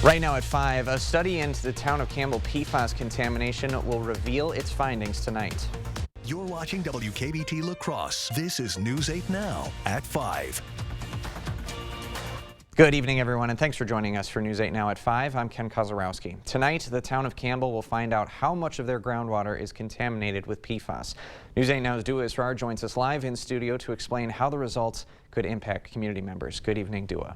Right now at 5, a study into the town of Campbell PFAS contamination will reveal its findings tonight. You're watching WKBT La Crosse. This is News 8 Now at 5. Good evening, everyone, and thanks for joining us for News 8 Now at 5. I'm Ken Kozarowski. Tonight, the town of Campbell will find out how much of their groundwater is contaminated with PFAS. News 8 Now's Dua Israr joins us live in studio to explain how the results could impact community members. Good evening, Dua.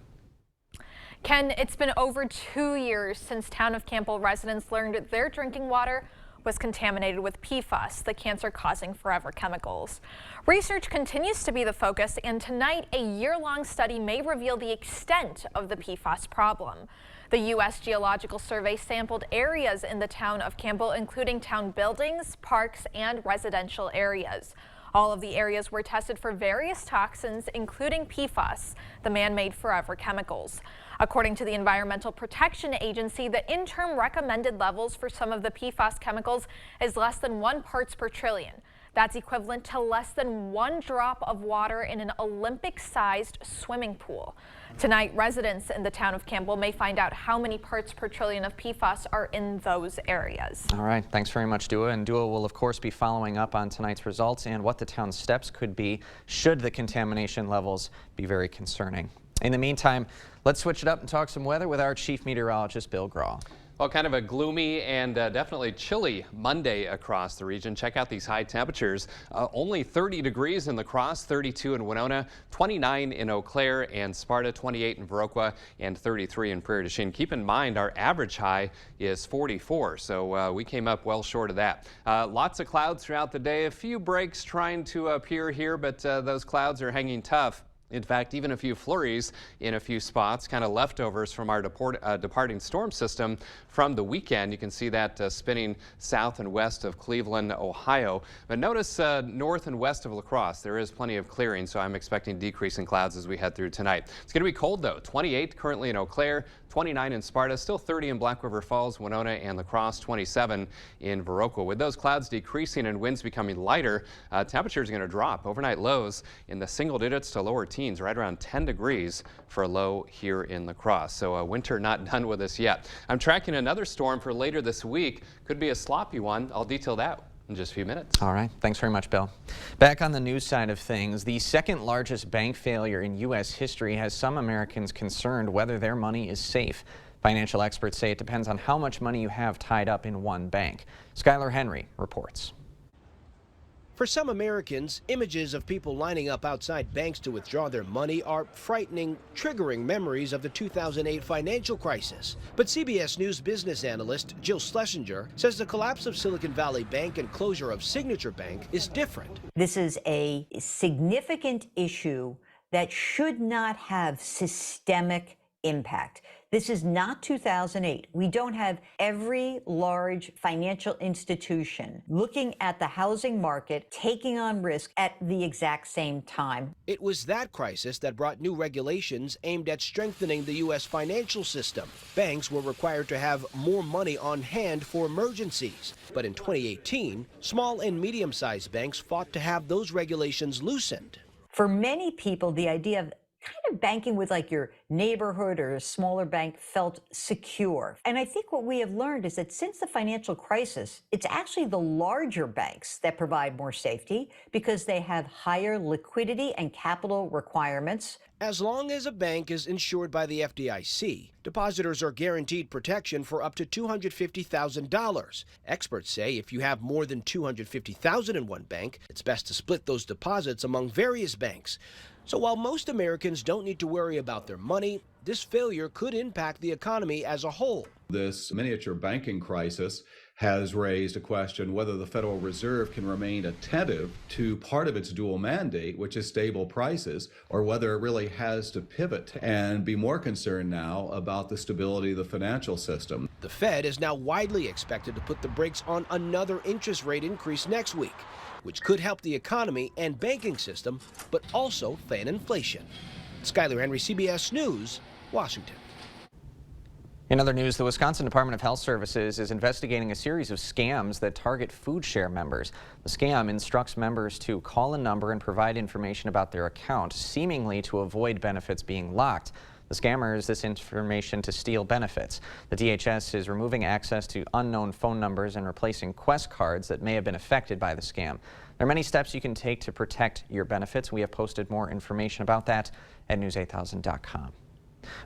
Ken, it's been over 2 years since town of Campbell residents learned their drinking water was contaminated with PFAS, the cancer-causing forever chemicals. Research continues to be the focus, and tonight a year-long study may reveal the extent of the PFAS problem. The U.S. Geological Survey sampled areas in the town of Campbell, including town buildings, parks, and residential areas. All of the areas were tested for various toxins, including PFAS, the man-made forever chemicals. According to the Environmental Protection Agency, the interim recommended levels for some of the PFAS chemicals is less than 1 parts per trillion. That's equivalent to less than 1 drop of water in an Olympic-sized swimming pool. Tonight, residents in the town of Campbell may find out how many parts per trillion of PFAS are in those areas. All right, thanks very much, Dua. And Dua will, of course, be following up on tonight's results and what the town's steps could be should the contamination levels be very concerning. In the meantime, let's switch it up and talk some weather with our chief meteorologist, Bill Graw. Well, kind of a gloomy and definitely chilly Monday across the region. Check out these high temperatures. Only 30 degrees in La Crosse, 32 in Winona, 29 in Eau Claire and Sparta, 28 in Viroqua, and 33 in Prairie du Chien. Keep in mind, our average high is 44, so we came up well short of that. Lots of clouds throughout the day. A few breaks trying to appear here, but those clouds are hanging tough. In fact, even a few flurries in a few spots, kind of leftovers from our departing storm system from the weekend. You can see that spinning south and west of Cleveland, Ohio. But notice north and west of La Crosse, there is plenty of clearing, so I'm expecting decreasing clouds as we head through tonight. It's going to be cold, though. 28 currently in Eau Claire, 29 in Sparta, still 30 in Black River Falls, Winona, and La Crosse, 27 in Viroqua. With those clouds decreasing and winds becoming lighter, temperatures are going to drop. Overnight lows in the single digits to lower teens, right around 10 degrees for a low here in La Crosse. So winter not done with us yet. I'm tracking another storm for later this week. Could be a sloppy one. I'll detail that in just a few minutes. All right. Thanks very much, Bill. Back on the news side of things, the second largest bank failure in U.S. history has some Americans concerned whether their money is safe. Financial experts say it depends on how much money you have tied up in one bank. Skylar Henry reports. For some Americans, images of people lining up outside banks to withdraw their money are frightening, triggering memories of the 2008 financial crisis. But CBS News business analyst Jill Schlesinger says the collapse of Silicon Valley Bank and closure of Signature Bank is different. This is a significant issue that should not have systemic impact. This is not 2008. We don't have every large financial institution looking at the housing market, taking on risk at the exact same time. It was that crisis that brought new regulations aimed at strengthening the U.S. financial system. Banks were required to have more money on hand for emergencies. But in 2018, small and medium-sized banks fought to have those regulations loosened. For many people, the idea of kind of banking with like your neighborhood or a smaller bank felt secure. And I think what we have learned is that since the financial crisis, it's actually the larger banks that provide more safety because they have higher liquidity and capital requirements. As long as a bank is insured by the FDIC, depositors are guaranteed protection for up to $250,000. Experts say if you have more than $250,000 in one bank, it's best to split those deposits among various banks. So while most Americans don't need to worry about their money, this failure could impact the economy as a whole. This miniature banking crisis has raised a question whether the Federal Reserve can remain attentive to part of its dual mandate, which is stable prices, or whether it really has to pivot and be more concerned now about the stability of the financial system. The Fed is now widely expected to put the brakes on another interest rate increase next week, which could help the economy and banking system, but also fan inflation. Skylar Henry, CBS News, Washington. In other news, the Wisconsin Department of Health Services is investigating a series of scams that target food share members. The scam instructs members to call a number and provide information about their account, seemingly to avoid benefits being locked. The scammer used this information to steal benefits. The DHS is removing access to unknown phone numbers and replacing Quest cards that may have been affected by the scam. There are many steps you can take to protect your benefits. We have posted more information about that at news8000.com.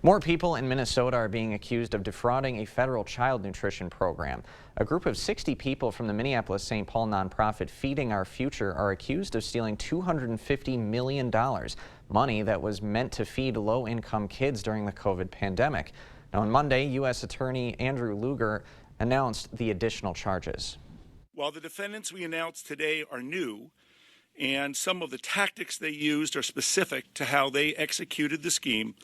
More people in Minnesota are being accused of defrauding a federal child nutrition program. A group of 60 people from the Minneapolis-St. Paul nonprofit Feeding Our Future are accused of stealing $250 million, money that was meant to feed low-income kids during the COVID pandemic. Now, on Monday, U.S. Attorney Andrew Luger announced the additional charges. While the defendants we announced today are new, and some of the tactics they used are specific to how they executed the scheme,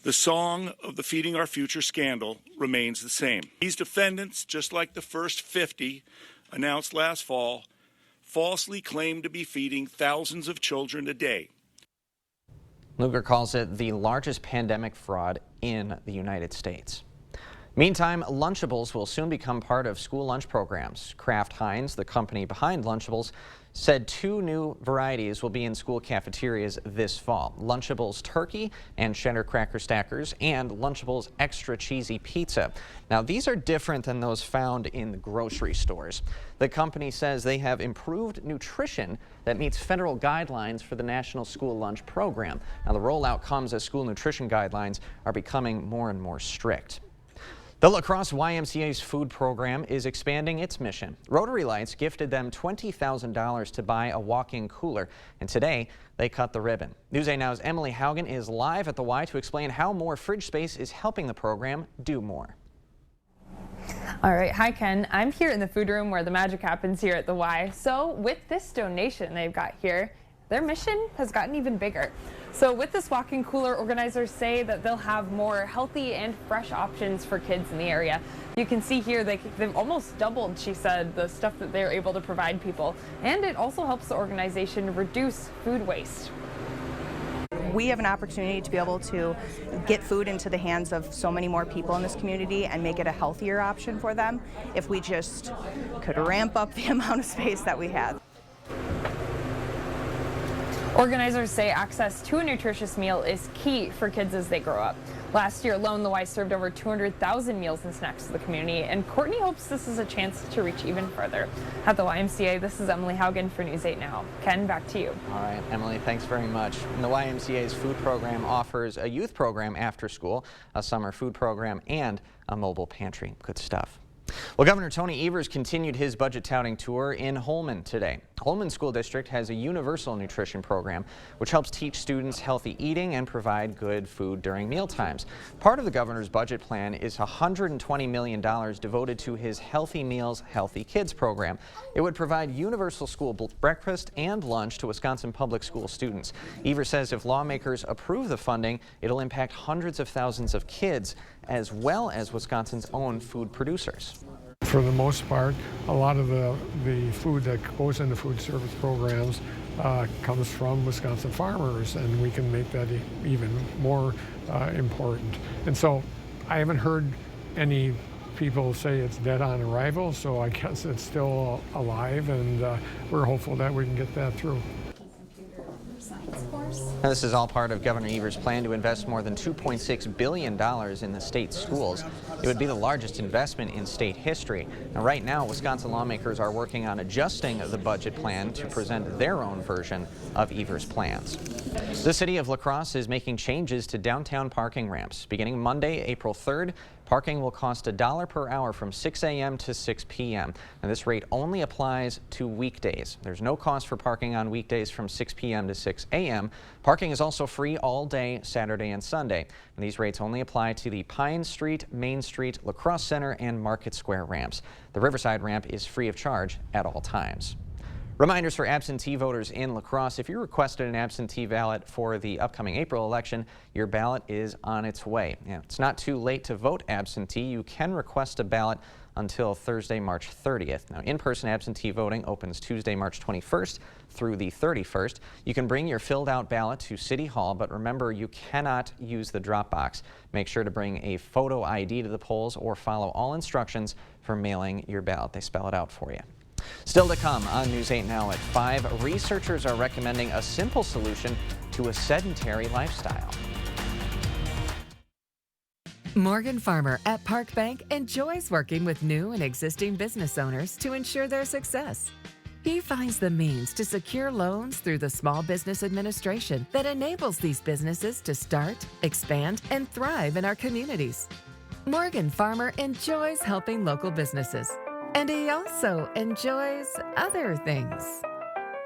the song of the Feeding Our Future scandal remains the same. These defendants, just like the first 50 announced last fall, falsely claim to be feeding thousands of children a day. Luger calls it the largest pandemic fraud in the United States. Meantime, Lunchables will soon become part of school lunch programs. Kraft Heinz, the company behind Lunchables, said 2 new varieties will be in school cafeterias this fall: Lunchables Turkey and Cheddar Cracker Stackers, and Lunchables Extra Cheesy Pizza. Now, these are different than those found in the grocery stores. The company says they have improved nutrition that meets federal guidelines for the National School Lunch Program. Now, the rollout comes as school nutrition guidelines are becoming more and more strict. The La Crosse YMCA's food program is expanding its mission. Rotary Lights gifted them $20,000 to buy a walk-in cooler, and today they cut the ribbon. News 8 Now's Emily Haugen is live at the Y to explain how more fridge space is helping the program do more. All right, hi Ken. I'm here in the food room where the magic happens here at the Y. So with this donation they've got here, their mission has gotten even bigger. So with this walk-in cooler, organizers say that they'll have more healthy and fresh options for kids in the area. You can see here they've almost doubled, she said, the stuff that they're able to provide people. And it also helps the organization reduce food waste. We have an opportunity to be able to get food into the hands of so many more people in this community and make it a healthier option for them if we just could ramp up the amount of space that we have. Organizers say access to a nutritious meal is key for kids as they grow up. Last year alone, the Y served over 200,000 meals and snacks to the community, and Courtney hopes this is a chance to reach even further. At the YMCA, this is Emily Haugen for News 8 Now. Ken, back to you. All right, Emily, thanks very much. And the YMCA's food program offers a youth program after school, a summer food program, and a mobile pantry. Good stuff. Well, Governor Tony Evers continued his budget touting tour in Holmen today. Holmen School District has a universal nutrition program which helps teach students healthy eating and provide good food during meal times. Part of the governor's budget plan is $120 million devoted to his Healthy Meals, Healthy Kids program. It would provide universal school breakfast and lunch to Wisconsin public school students. Evers says if lawmakers approve the funding, it'll impact hundreds of thousands of kids as well as Wisconsin's own food producers. For the most part, a lot of the food that goes into food service programs comes from Wisconsin farmers, and we can make that even more important. And so I haven't heard any people say it's dead on arrival, so I guess it's still alive, and we're hopeful that we can get that through. Now, this is all part of Governor Evers' plan to invest more than $2.6 billion in the state schools. It would be the largest investment in state history. Now, right now, Wisconsin lawmakers are working on adjusting the budget plan to present their own version of Evers' plans. The city of La Crosse is making changes to downtown parking ramps. Beginning Monday, April 3rd, parking will cost $1 per hour from 6 a.m. to 6 p.m. And this rate only applies to weekdays. There's no cost for parking on weekdays from 6 p.m. to 6 a.m. Parking is also free all day, Saturday and Sunday. And these rates only apply to the Pine Street, Main Street, La Crosse Center, and Market Square ramps. The Riverside ramp is free of charge at all times. Reminders for absentee voters in La Crosse. If you requested an absentee ballot for the upcoming April election, your ballot is on its way. It's not too late to vote absentee. You can request a ballot until Thursday, March 30th. Now, in-person absentee voting opens Tuesday, March 21st through the 31st. You can bring your filled out ballot to City Hall, but remember, you cannot use the drop box. Make sure to bring a photo ID to the polls or follow all instructions for mailing your ballot. They spell it out for you. Still to come on News 8 Now at 5, researchers are recommending a simple solution to a sedentary lifestyle. Morgan Farmer at Park Bank enjoys working with new and existing business owners to ensure their success. He finds the means to secure loans through the Small Business Administration that enables these businesses to start, expand, and thrive in our communities. Morgan Farmer enjoys helping local businesses, and he also enjoys other things.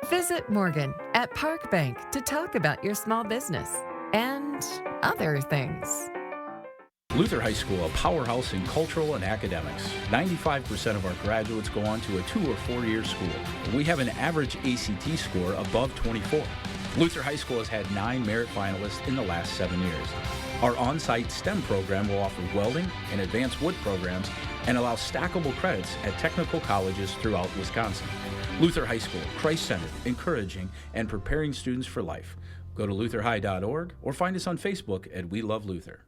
Visit Morgan at Park Bank to talk about your small business and other things. Luther High School, a powerhouse in cultural and academics. 95% of our graduates go on to a 2 or 4 year school. We have an average ACT score above 24. Luther High School has had 9 merit finalists in the last 7 years. Our on-site STEM program will offer welding and advanced wood programs and allow stackable credits at technical colleges throughout Wisconsin. Luther High School, Christ-centered, encouraging, and preparing students for life. Go to lutherhigh.org or find us on Facebook at We Love Luther.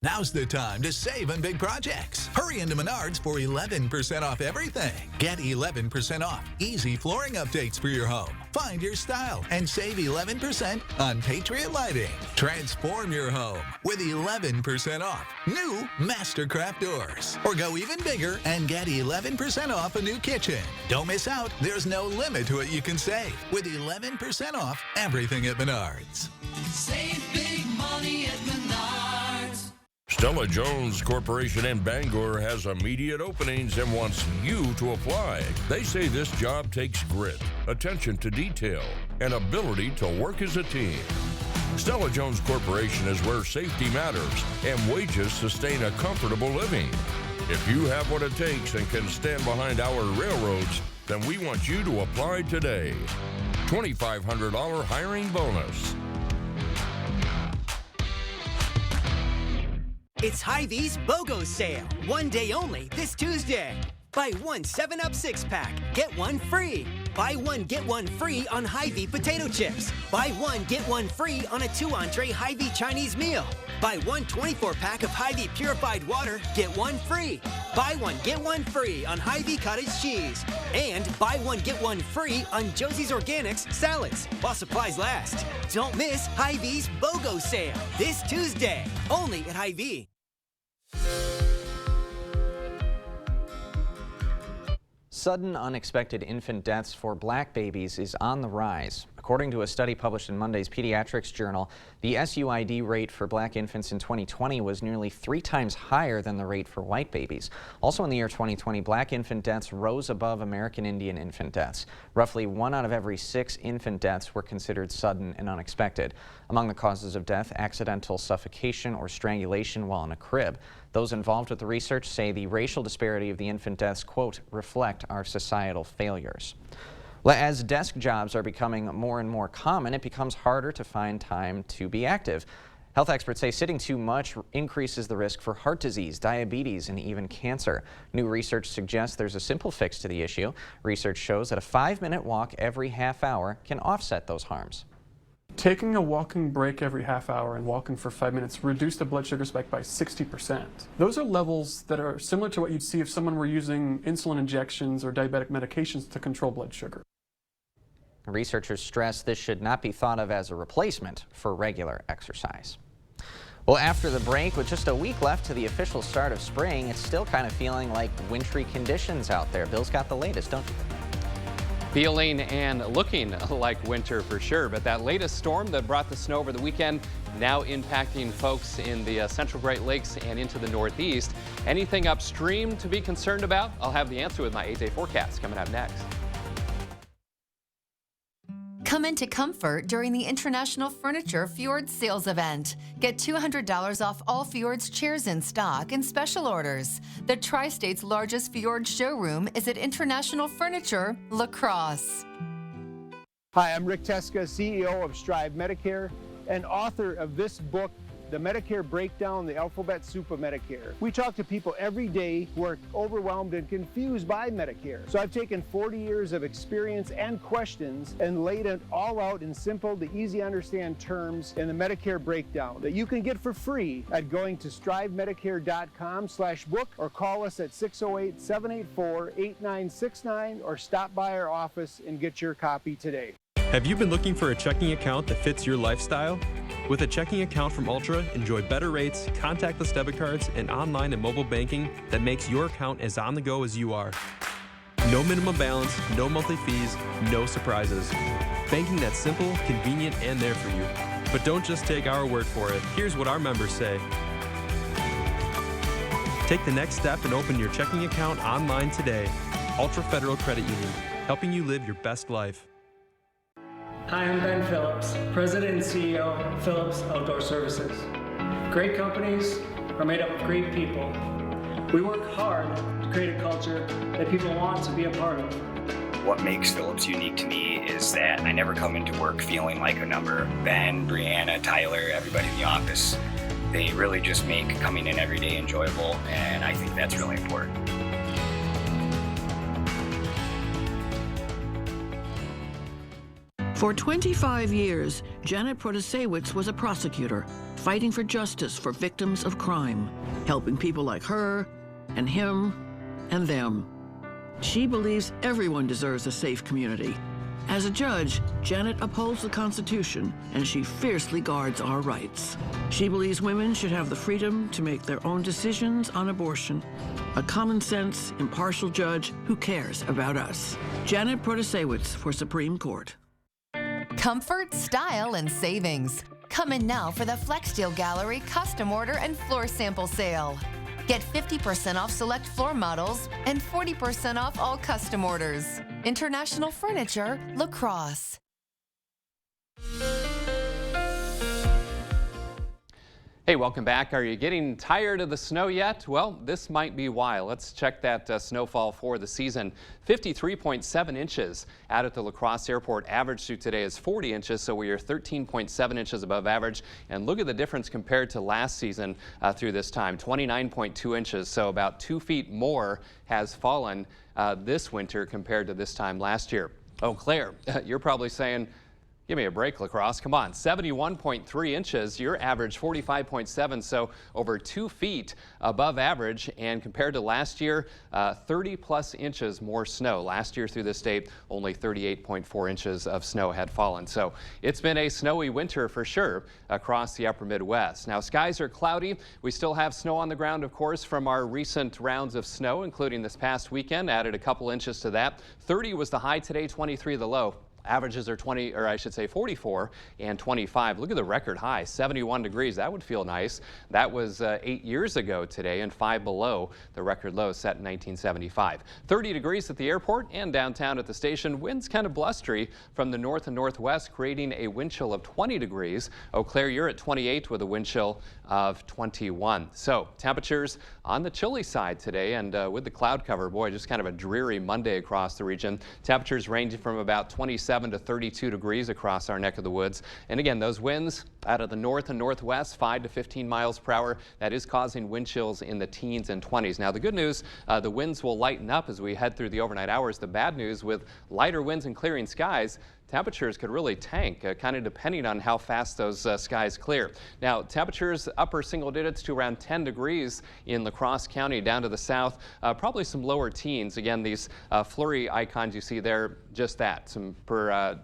Now's the time to save on big projects. Hurry into Menards for 11% off everything. Get 11% off easy flooring updates for your home. Find your style and save 11% on Patriot Lighting. Transform your home with 11% off new Mastercraft doors. Or go even bigger and get 11% off a new kitchen. Don't miss out. There's no limit to what you can save with 11% off everything at Menards. Save big money at Menards. Stella-Jones Corporation in Bangor has immediate openings and wants you to apply. They say this job takes grit, attention to detail, and ability to work as a team. Stella-Jones Corporation is where safety matters and wages sustain a comfortable living. If you have what it takes and can stand behind our railroads, then we want you to apply today. $2,500 hiring bonus. It's Hy-Vee's BOGO sale. 1 day only this Tuesday. Buy one 7-Up 6-pack, get one free. Buy one, get one free on Hy-Vee potato chips. Buy one, get one free on a 2-entree Hy-Vee Chinese meal. Buy one 24-pack of Hy-Vee purified water, get one free. Buy one, get one free on Hy-Vee cottage cheese. And buy one, get one free on Josie's Organics salads while supplies last. Don't miss Hy-Vee's BOGO sale this Tuesday, only at Hy-Vee. Sudden unexpected infant deaths for black babies is on the rise. According to a study published in Monday's Pediatrics Journal, the SUID rate for black infants in 2020 was nearly 3 times higher than the rate for white babies. Also in the year 2020, black infant deaths rose above American Indian infant deaths. Roughly 1 out of every 6 infant deaths were considered sudden and unexpected. Among the causes of death, accidental suffocation or strangulation while in a crib. Those involved with the research say the racial disparity of the infant deaths, quote, reflect our societal failures. As desk jobs are becoming more and more common, it becomes harder to find time to be active. Health experts say sitting too much increases the risk for heart disease, diabetes, and even cancer. New research suggests there's a simple fix to the issue. Research shows that a 5-minute walk every half hour can offset those harms. Taking a walking break every half hour and walking for 5 minutes reduced the blood sugar spike by 60%. Those are levels that are similar to what you'd see if someone were using insulin injections or diabetic medications to control blood sugar. Researchers stress this should not be thought of as a replacement for regular exercise. Well, after the break, with just a week left to the official start of spring, it's still kind of feeling like wintry conditions out there. Bill's got the latest, don't you? Feeling and looking like winter for sure, but that latest storm that brought the snow over the weekend now impacting folks in the central Great Lakes and into the Northeast. Anything upstream to be concerned about? I'll have the answer with my 8-day forecast coming up next. Come into comfort during the International Furniture Fjord Sales Event. Get $200 off all Fjord's chairs in stock and special orders. The Tri-State's largest Fjord showroom is at International Furniture, La Crosse. Hi, I'm Rick Teska, CEO of Strive Medicare and author of this book, The Medicare Breakdown, the Alphabet Soup of Medicare. We talk to people every day who are overwhelmed and confused by Medicare. So I've taken 40 years of experience and questions and laid it all out in simple to easy to understand terms in the Medicare Breakdown that you can get for free at going to strivemedicare.com/book or call us at 608-784-8969 or stop by our office and get your copy today. Have you been looking for a checking account that fits your lifestyle? With a checking account from Ultra, enjoy better rates, contactless debit cards, and online and mobile banking that makes your account as on the go as you are. No minimum balance, no monthly fees, no surprises. Banking that's simple, convenient, and there for you. But don't just take our word for it. Here's what our members say. Take the next step and open your checking account online today. Ultra Federal Credit Union, helping you live your best life. Hi, I'm Ben Phillips, President and CEO of Phillips Outdoor Services. Great companies are made up of great people. We work hard to create a culture that people want to be a part of. What makes Phillips unique to me is that I never come into work feeling like a number. Ben, Brianna, Tyler, everybody in the office, they really just make coming in every day enjoyable, and I think that's really important. For 25 years, Janet Protasewicz was a prosecutor, fighting for justice for victims of crime, helping people like her and him and them. She believes everyone deserves a safe community. As a judge, Janet upholds the Constitution, and she fiercely guards our rights. She believes women should have the freedom to make their own decisions on abortion. A common-sense, impartial judge who cares about us. Janet Protasewicz for Supreme Court. Comfort, style, and savings. Come in now for the FlexSteel Gallery custom order and floor sample sale. Get 50% off select floor models and 40% off all custom orders. International Furniture, La Crosse. Hey, welcome back. Are you getting tired of the snow yet? Well, this might be why. Let's check that snowfall for the season. 53.7 inches out at the La Crosse Airport. Average through today is 40 inches, so we are 13.7 inches above average. And look at the difference compared to last season through this time, 29.2 inches. So about 2 feet more has fallen this winter compared to this time last year. Eau Claire, you're probably saying, give me a break, La Crosse. Come on, 71.3 inches. Your average 45.7, so over 2 feet above average. And compared to last year, 30 plus inches more snow. Last year through this date, only 38.4 inches of snow had fallen. So it's been a snowy winter for sure across the upper Midwest. Now skies are cloudy. We still have snow on the ground, of course, from our recent rounds of snow, including this past weekend. Added a couple inches to that. 30 was the high today, 23 the low. Averages are 44 and 25. Look at the record high, 71 degrees. That would feel nice. That was 8 years ago today and 5 below the record low set in 1975. 30 degrees at the airport and downtown at the station. Winds kind of blustery from the north and northwest, creating a wind chill of 20 degrees. Eau Claire, you're at 28 with a wind chill of 21. So temperatures on the chilly side today, and with the cloud cover, boy, just kind of a dreary Monday across the region. Temperatures ranging from about 27 to 32 degrees across our neck of the woods. And again, those winds out of the north and northwest, 5 to 15 miles per hour. That is causing wind chills in the teens and 20s. Now the good news, the winds will lighten up as we head through the overnight hours. The bad news, with lighter winds and clearing skies, temperatures could really tank, kind of depending on how fast those skies clear. Now, temperatures upper single digits to around 10 degrees in La Crosse County down to the south, probably some lower teens. Again, these flurry icons you see there, just that, some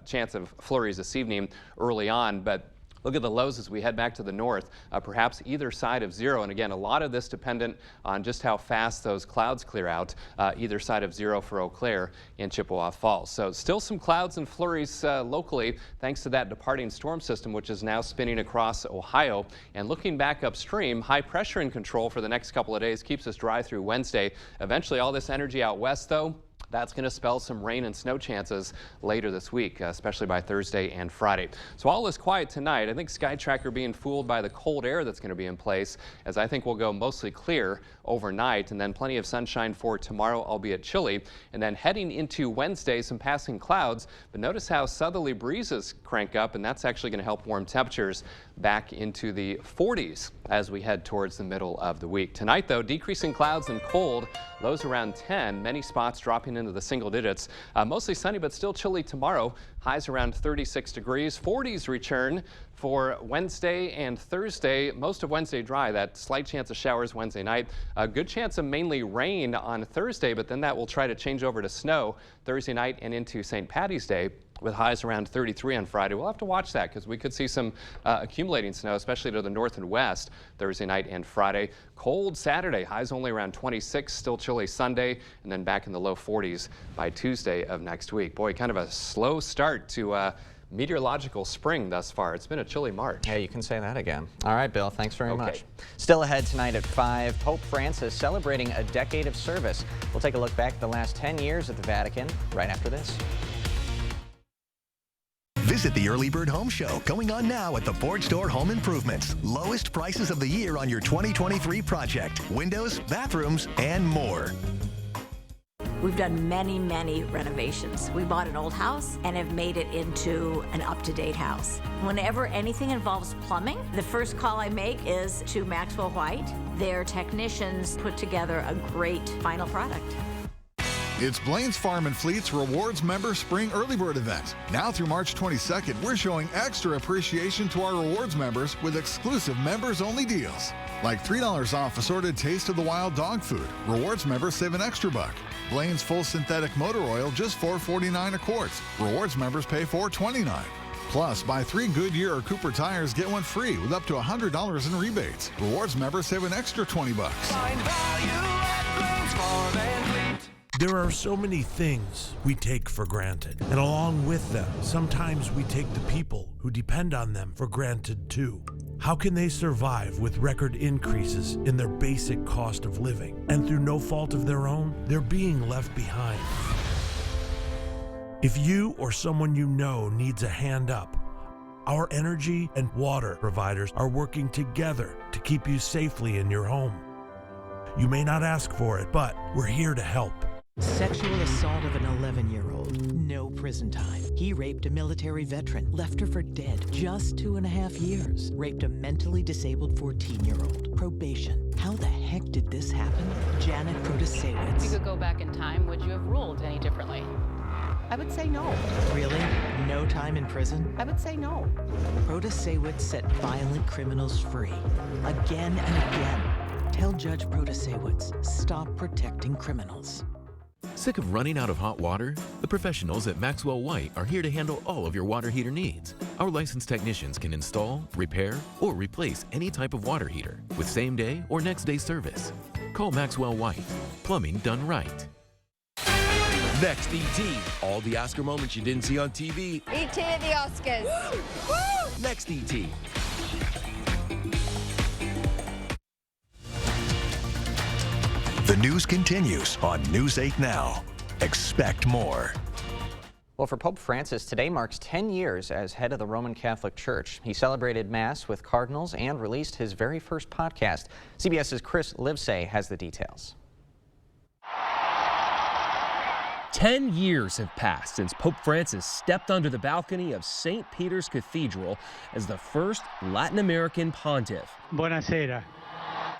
chance of flurries this evening early on, but look at the lows as we head back to the north, perhaps either side of zero. And again, a lot of this dependent on just how fast those clouds clear out, either side of zero for Eau Claire and Chippewa Falls. So still some clouds and flurries locally, thanks to that departing storm system, which is now spinning across Ohio. And looking back upstream, high pressure in control for the next couple of days keeps us dry through Wednesday. Eventually, all this energy out west, though, that's going to spell some rain and snow chances later this week, especially by Thursday and Friday. So all is quiet tonight. I think Sky Tracker being fooled by the cold air that's going to be in place, as I think we'll go mostly clear overnight, and then plenty of sunshine for tomorrow, albeit chilly. And then heading into Wednesday, some passing clouds, but notice how southerly breezes crank up, and that's actually going to help warm temperatures back into the 40s as we head towards the middle of the week. Tonight, though, decreasing clouds and cold, lows around 10, many spots dropping into the single digits. Mostly sunny, but still chilly tomorrow. Highs around 36 degrees. 40s return for Wednesday and Thursday. Most of Wednesday dry. That slight chance of showers Wednesday night. A good chance of mainly rain on Thursday, but then that will try to change over to snow Thursday night and into St. Patty's Day. with highs around 33 on Friday. We'll have to watch that because we could see some accumulating snow, especially to the north and west Thursday night and Friday. Cold Saturday, highs only around 26, still chilly Sunday, and then back in the low 40s by Tuesday of next week. Boy, kind of a slow start to meteorological spring thus far. It's been a chilly March. Yeah, you can say that again. All right, Bill, thanks very much. Still ahead tonight at 5, Pope Francis celebrating a decade of service. We'll take a look back at the last 10 years at the Vatican right after this. Visit the Early Bird Home Show, going on now at the Ford Store Home Improvements. Lowest prices of the year on your 2023 project. Windows, bathrooms, and more. We've done many, many renovations. We bought an old house and have made it into an up-to-date house. Whenever anything involves plumbing, the first call I make is to Maxwell White. Their technicians put together a great final product. It's Blaine's Farm and Fleet's Rewards Member Spring Early Bird event. Now through March 22nd, we're showing extra appreciation to our rewards members with exclusive members-only deals. Like $3 off assorted Taste of the Wild dog food. Rewards members save an extra $1. Blaine's full synthetic motor oil, just $4.49 a quart. Rewards members pay $4.29. Plus, buy 3 Goodyear or Cooper tires, get one free with up to $100 in rebates. Rewards members save an extra $20. Find value at Blaine's Farm and Fleet. There are so many things we take for granted, and along with them, sometimes we take the people who depend on them for granted too. How can they survive with record increases in their basic cost of living? And through no fault of their own, they're being left behind. If you or someone you know needs a hand up, our energy and water providers are working together to keep you safely in your home. You may not ask for it, but we're here to help. Sexual assault of an 11-year-old. No prison time. He raped a military veteran, left her for dead. Just 2.5 years. Raped a mentally disabled 14-year-old. Probation. How the heck did this happen? Janet Protasewicz. If you could go back in time, would you have ruled any differently? I would say no. Really? No time in prison? I would say no. Protasewicz set violent criminals free. Again and again. Tell Judge Protasewicz, stop protecting criminals. Sick of running out of hot water? The professionals at Maxwell White are here to handle all of your water heater needs. Our licensed technicians can install, repair, or replace any type of water heater with same-day or next-day service. Call Maxwell White. Plumbing done right. Next, E.T. All the Oscar moments you didn't see on TV. E.T. at the Oscars. Woo! Woo! Next, E.T. The news continues on News 8 Now. Expect more. Well, for Pope Francis, today marks 10 years as head of the Roman Catholic Church. He celebrated Mass with cardinals and released his very first podcast. CBS's Chris Livesay has the details. 10 years have passed since Pope Francis stepped onto the balcony of St. Peter's Cathedral as the first Latin American pontiff. Buonasera.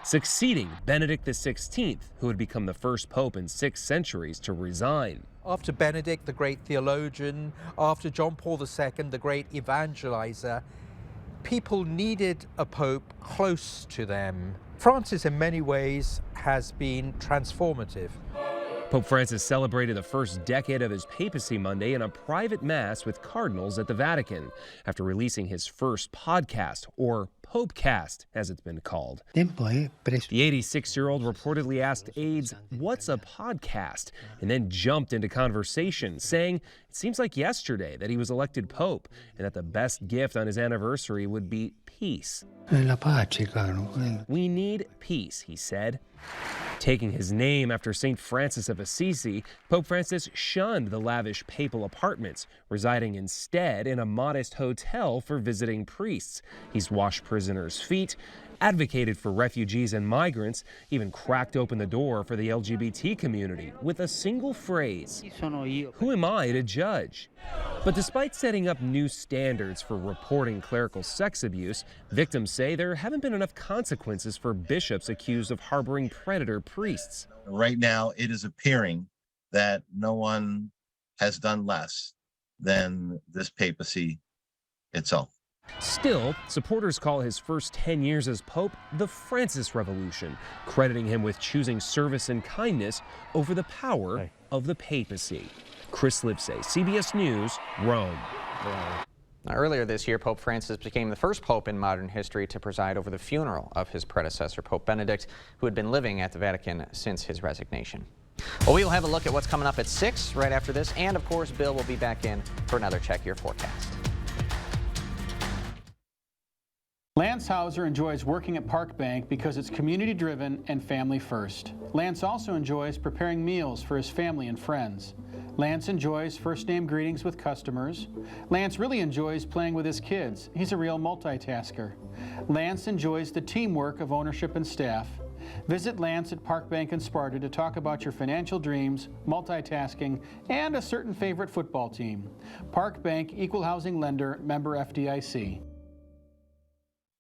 Succeeding Benedict XVI, who had become the first pope in 6 centuries to resign. After Benedict, the great theologian, after John Paul II, the great evangelizer, people needed a pope close to them. Francis, in many ways, has been transformative. Pope Francis celebrated the first decade of his papacy Monday in a private mass with cardinals at the Vatican after releasing his first podcast, or Popecast, as it's been called. The 86-year-old reportedly asked aides, "What's a podcast?" and then jumped into conversation, saying it seems like yesterday that he was elected pope and that the best gift on his anniversary would be peace. We need peace, he said. Taking his name after St. Francis of Assisi, Pope Francis shunned the lavish papal apartments, residing instead in a modest hotel for visiting priests. He's washed prisoners' feet, advocated for refugees and migrants, even cracked open the door for the LGBT community with a single phrase, "Who am I to judge?" But despite setting up new standards for reporting clerical sex abuse, victims say there haven't been enough consequences for bishops accused of harboring predator priests. Right now, it is appearing that no one has done less than this papacy itself. Still, supporters call his first 10 years as Pope the Francis Revolution, crediting him with choosing service and kindness over the power of the papacy. Chris Lipsey, CBS News, Rome. Now, earlier this year, Pope Francis became the first pope in modern history to preside over the funeral of his predecessor, Pope Benedict, who had been living at the Vatican since his resignation. Well, we will have a look at what's coming up at 6 right after this, and of course, Bill will be back in for another Check Your Forecast. Lance Hauser enjoys working at Park Bank because it's community-driven and family-first. Lance also enjoys preparing meals for his family and friends. Lance enjoys first-name greetings with customers. Lance really enjoys playing with his kids. He's a real multitasker. Lance enjoys the teamwork of ownership and staff. Visit Lance at Park Bank in Sparta to talk about your financial dreams, multitasking, and a certain favorite football team. Park Bank, Equal Housing Lender, member FDIC.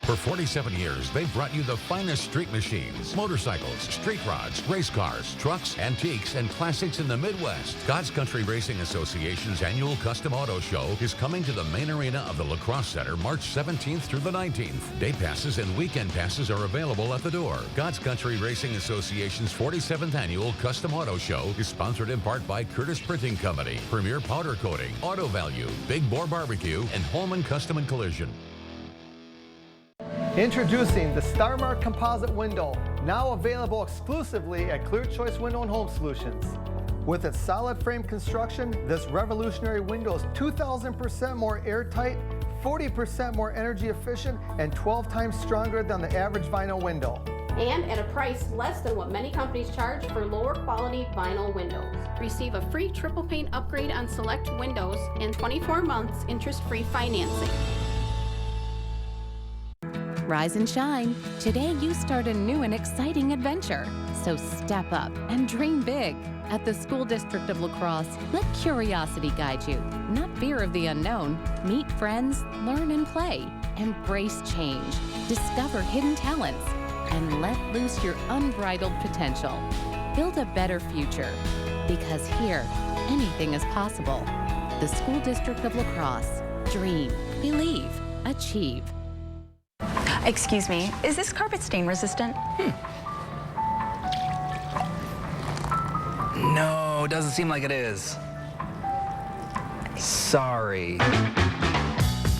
For 47 years, they've brought you the finest street machines, motorcycles, street rods, race cars, trucks, antiques, and classics in the Midwest. God's Country Racing Association's annual Custom Auto Show is coming to the main arena of the La Crosse Center March 17th through the 19th. Day passes and weekend passes are available at the door. God's Country Racing Association's 47th annual Custom Auto Show is sponsored in part by Curtis Printing Company, Premier Powder Coating, Auto Value, Big Boar Barbecue, and Holman Custom and Collision. Introducing the StarMark composite window, now available exclusively at Clear Choice Window and Home Solutions. With its solid frame construction, this revolutionary window is 2,000% more airtight, 40% more energy efficient, and 12 times stronger than the average vinyl window. And at a price less than what many companies charge for lower quality vinyl windows. Receive a free triple paint upgrade on select windows and 24 months interest-free financing. Rise and shine. Today you start a new and exciting adventure. So step up and dream big. At the School District of La Crosse, let curiosity guide you, not fear of the unknown. Meet friends, learn and play. Embrace change. Discover hidden talents. And let loose your unbridled potential. Build a better future. Because here, anything is possible. The School District of La Crosse. Dream, believe, achieve. Excuse me, is this carpet stain resistant? No, doesn't seem like it is. Sorry.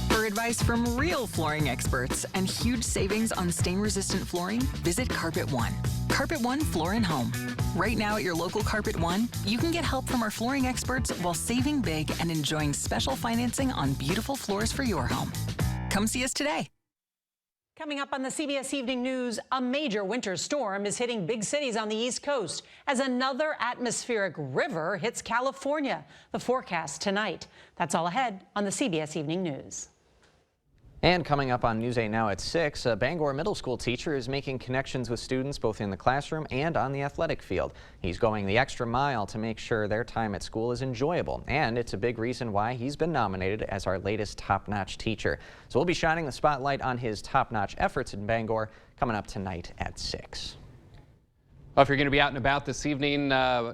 For advice from real flooring experts and huge savings on stain-resistant flooring, visit Carpet One. Carpet One Floor and Home. Right now at your local Carpet One, you can get help from our flooring experts while saving big and enjoying special financing on beautiful floors for your home. Come see us today. Coming up on the CBS Evening News, a major winter storm is hitting big cities on the East Coast as another atmospheric river hits California. The forecast tonight. That's all ahead on the CBS Evening News. And coming up on News 8 Now at 6, a Bangor Middle School teacher is making connections with students both in the classroom and on the athletic field. He's going the extra mile to make sure their time at school is enjoyable, and it's a big reason why he's been nominated as our latest top-notch teacher. So we'll be shining the spotlight on his top-notch efforts in Bangor coming up tonight at 6. Well, if you're going to be out and about this evening,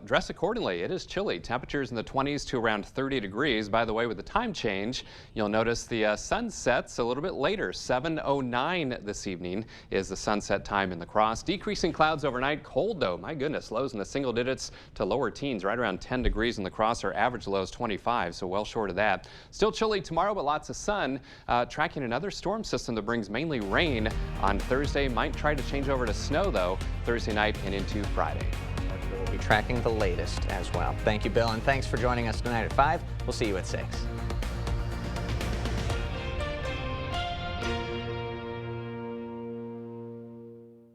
dress accordingly. It is chilly. Temperatures in the 20s to around 30 degrees. By the way, with the time change, you'll notice the sun sets a little bit later. 7:09 this evening is the sunset time in La Crosse. Decreasing clouds overnight. Cold, though. My goodness, lows in the single digits to lower teens, right around 10 degrees in La Crosse. Our average low is 25, so well short of that. Still chilly tomorrow, but lots of sun. Tracking another storm system that brings mainly rain on Thursday. Might try to change over to snow, though, Thursday night and into Friday. We'll be tracking the latest as well. Thank you, Bill, and thanks for joining us tonight at 5. We'll see you at 6.